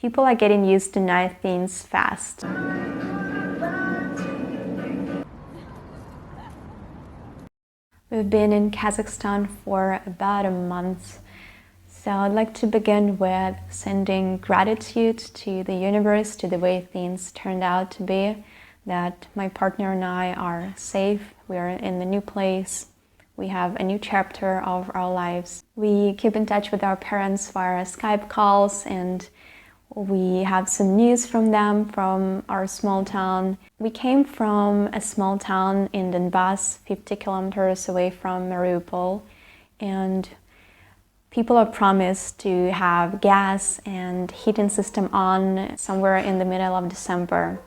People are getting used to nice things fast. We've been in Kazakhstan for about a month. So I'd like to begin with sending gratitude to the universe, to the way things turned out to be, that my partner and I are safe, we're in the new place, we have a new chapter of our lives. We keep in touch with our parents via Skype calls, and we have some news from them, from our small town. We came from a small town in Donbass, 50 kilometers away from Mariupol, and people are promised to have gas and heating system on somewhere in the middle of December.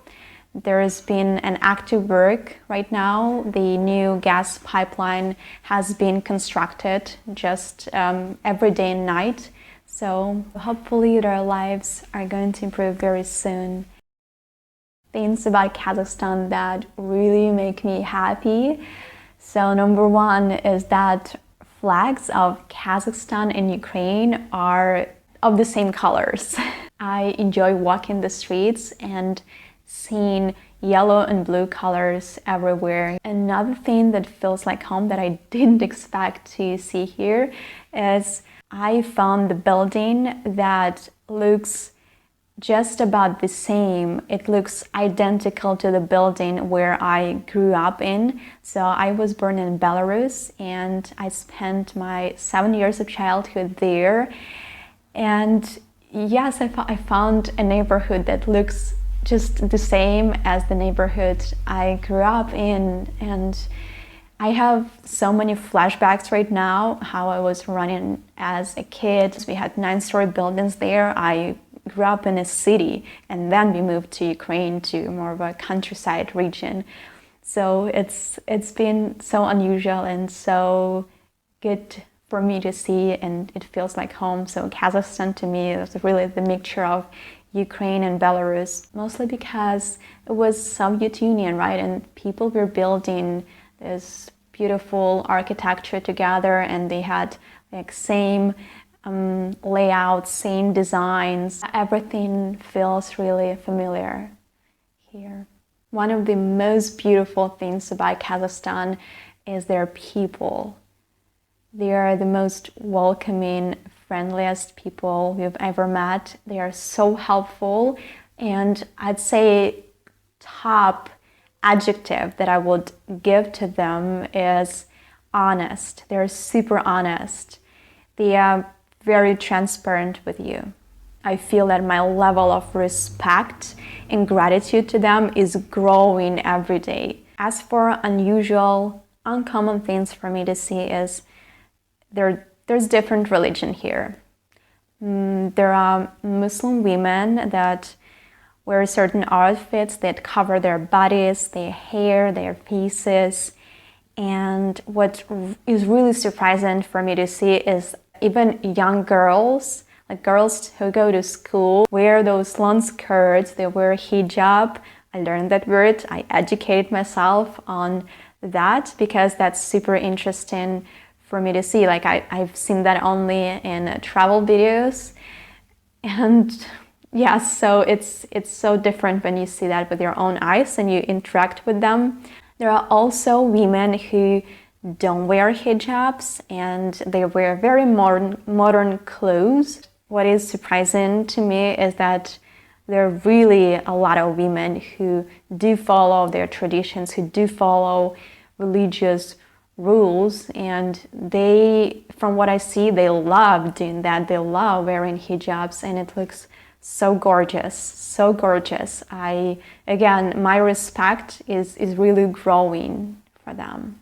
There has been an active work right now. The new gas pipeline has been constructed just every day and night. So hopefully their lives are going to improve very soon. Things about Kazakhstan that really make me happy. So number one is that flags of Kazakhstan and Ukraine are of the same colors. I enjoy walking the streets and seeing yellow and blue colors everywhere. Another thing that feels like home that I didn't expect to see here is I found the building that looks just about the same. It looks identical to the building where I grew up in. So I was born in Belarus and I spent my 7 years of childhood there. And yes, I found a neighborhood that looks just the same as the neighborhood I grew up in. And I have so many flashbacks right now, how I was running as a kid. We had 9-story buildings there. I grew up in a city and then we moved to Ukraine, to more of a countryside region. So it's been so unusual and so good for me to see, and it feels like home. So Kazakhstan to me is really the mixture of Ukraine and Belarus, mostly because it was Soviet Union, right? And people were building this beautiful architecture together, and they had like same layouts, same designs. Everything feels really familiar here. One of the most beautiful things about Kazakhstan is their people. They are the most welcoming, friendliest people we've ever met. They are so helpful, and I'd say top adjective that I would give to them is honest. They're super honest. They are very transparent with you. I feel that my level of respect and gratitude to them is growing every day. As for unusual, uncommon things for me to see is there's different religion here. There are Muslim women that wear certain outfits that cover their bodies, their hair, their faces. And what is really surprising for me to see is even young girls, like girls who go to school, wear those long skirts, they wear hijab. I learned that word, I educated myself on that because that's super interesting for me to see. Like I've seen that only in travel videos. And yeah, so it's so different when you see that with your own eyes and you interact with them. There are also women who don't wear hijabs and they wear very modern clothes. What is surprising to me is that there are really a lot of women who do follow their traditions, who do follow religious rules, and they, from what I see, they love doing that. They love wearing hijabs, and it looks so gorgeous, so gorgeous. Again, my respect is really growing for them.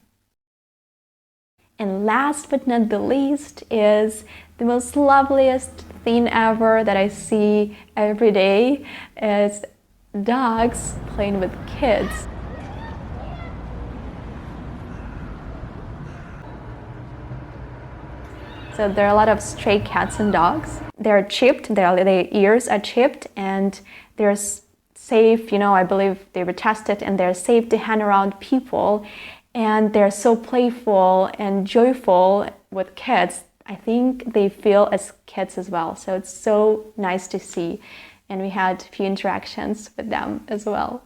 And last but not the least is the most loveliest thing ever that I see every day is dogs playing with kids. So there are a lot of stray cats and dogs. They're chipped, their ears are chipped, and they're safe, I believe they were tested, and they're safe to hang around people. And they're so playful and joyful with kids. I think they feel as kids as well. So it's so nice to see. and we had a few interactions with them as well.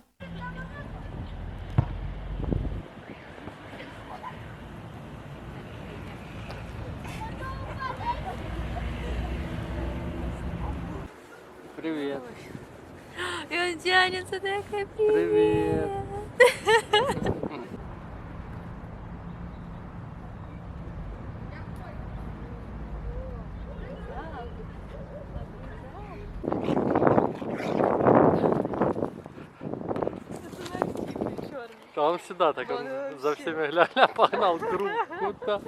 Привет. И он тянется такой, Привет. Да он всегда так, он за всеми гля погнал круг. Куда?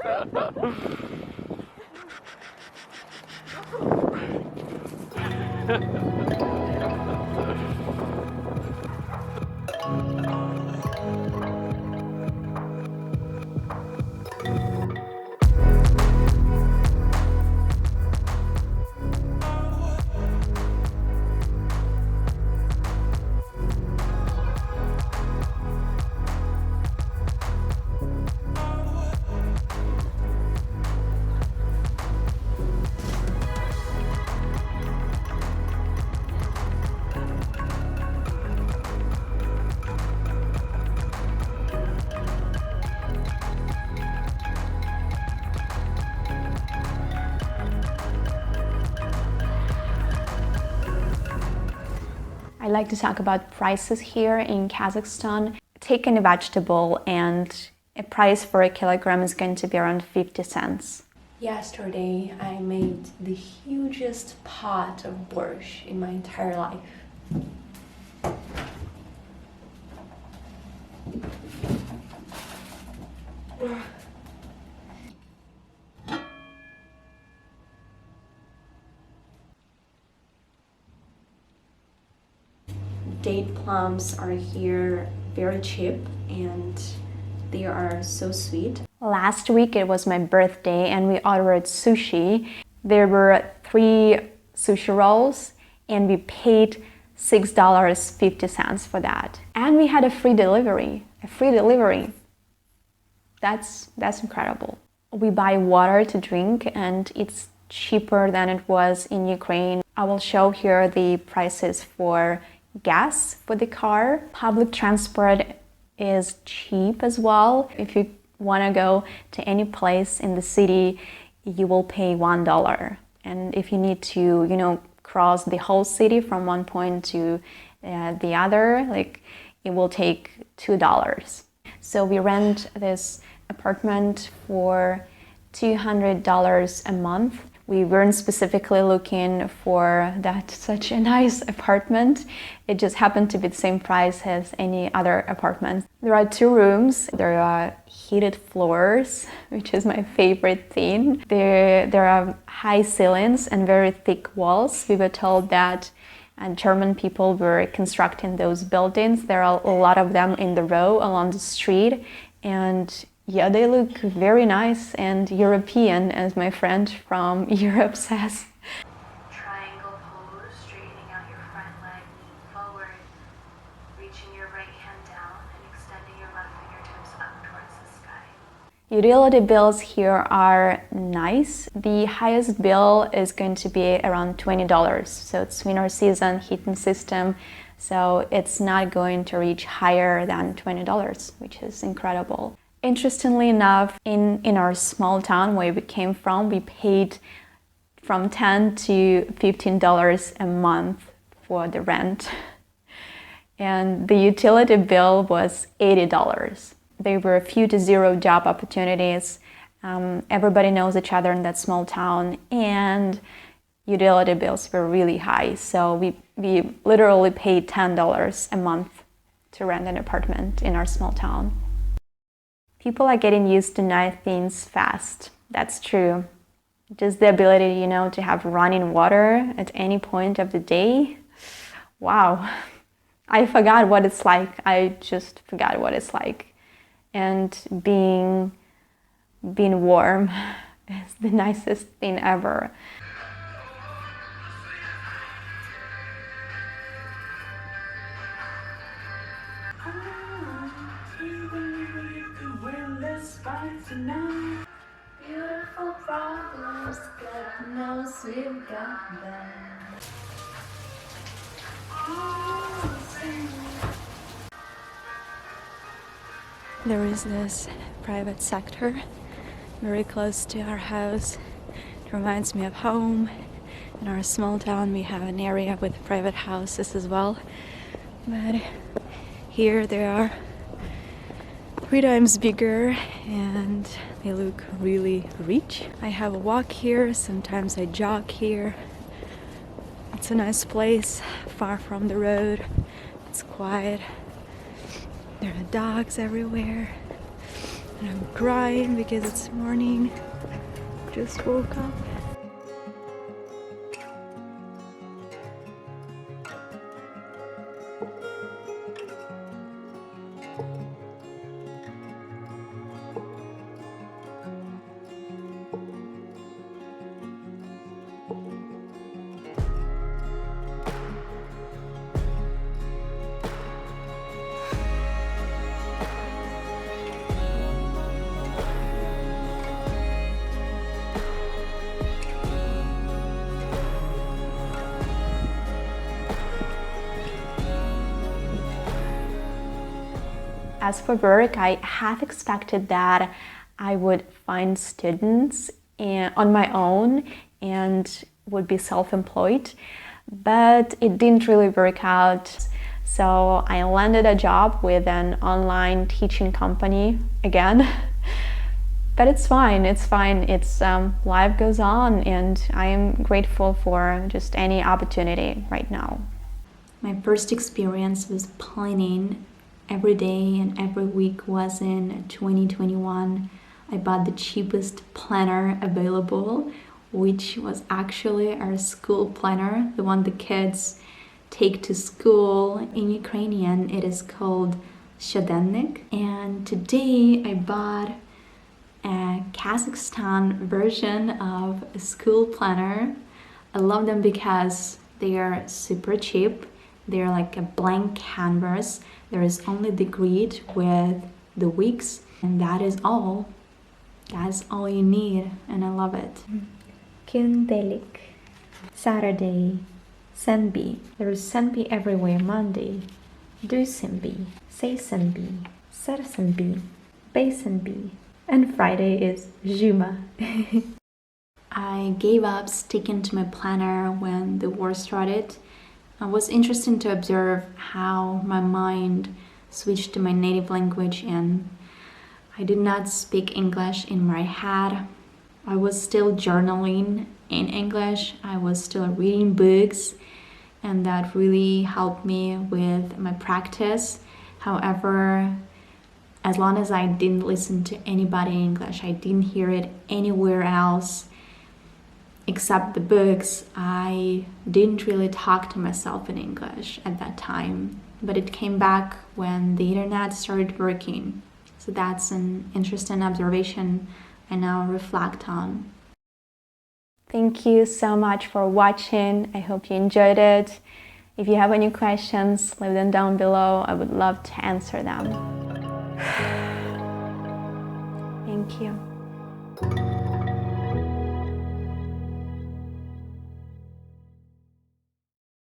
I like to talk about prices here in Kazakhstan. Take any vegetable and a price for a kilogram is going to be around 50 cents. Yesterday, I made the hugest pot of borscht in my entire life. Date plums are here very cheap and they are so sweet. Last week it was my birthday and we ordered sushi. There were 3 sushi rolls and we paid $6.50 for that. And we had a free delivery. That's incredible. We buy water to drink and it's cheaper than it was in Ukraine. I will show here the prices for gas for the car. Public transport is cheap as well. If you want to go to any place in the city, you will pay $1. And if you need to, cross the whole city from one point to the other, it will take $2. So we rent this apartment for $200 a month. We weren't specifically looking for such a nice apartment. It just happened to be the same price as any other apartment. There are 2 rooms. There are heated floors, which is my favorite thing. There are high ceilings and very thick walls. We were told that German people were constructing those buildings. There are a lot of them in the row along the street. And yeah, they look very nice and European, as my friend from Europe says. triangle pose, straightening out your front leg, lean forward, reaching your right hand down and extending your left fingertips up towards the sky. Utility bills here are nice. The highest bill is going to be around $20. So it's winter season, heating system. So it's not going to reach higher than $20, which is incredible. Interestingly enough, in our small town where we came from, we paid from $10 to $15 a month for the rent. And the utility bill was $80. There were few to zero job opportunities. Everybody knows each other in that small town, and utility bills were really high. So we literally paid $10 a month to rent an apartment in our small town. People are getting used to nice things fast. That's true. Just the ability, to have running water at any point of the day. Wow. I forgot what it's like. I just forgot what it's like. And being warm is the nicest thing ever. Beautiful problems, God knows we've got them. There is this private sector very close to our house. It reminds me of home. In our small town we have an area with private houses as well, but here they are 3 times bigger and they look really rich. I have a walk here, sometimes I jog here. It's a nice place, far from the road. It's quiet. There are dogs everywhere. And I'm crying because it's morning. Just woke up. As for work, I half expected that I would find students on my own and would be self-employed, but it didn't really work out. So I landed a job with an online teaching company again. But it's fine, it's fine. It's life goes on, and I am grateful for just any opportunity right now. My first experience with planning every day and every week was in 2021. I bought the cheapest planner available, which was actually our school planner, the one the kids take to school. In Ukrainian, it is called Щоденник. And today I bought a Kazakhstan version of a school planner. I love them because they are super cheap. They're like a blank canvas. There is only the grid with the weeks, and that is all. That's all you need, and I love it. Gündelik, Saturday, Senbi. There is Senbi everywhere. Monday, Dusenbi, Seysenbi, Sersenbi, Baysenbi, and Friday is Juma. I gave up sticking to my planner when the war started. It was interesting to observe how my mind switched to my native language, and I did not speak English in my head. I was still journaling in English. I was still reading books, and that really helped me with my practice. However, as long as I didn't listen to anybody in English, I didn't hear it anywhere else except the books, I didn't really talk to myself in English at that time. But it came back when the internet started working. So that's an interesting observation I now reflect on. Thank you so much for watching. I hope you enjoyed it. If you have any questions, leave them down below. I would love to answer them. Thank you.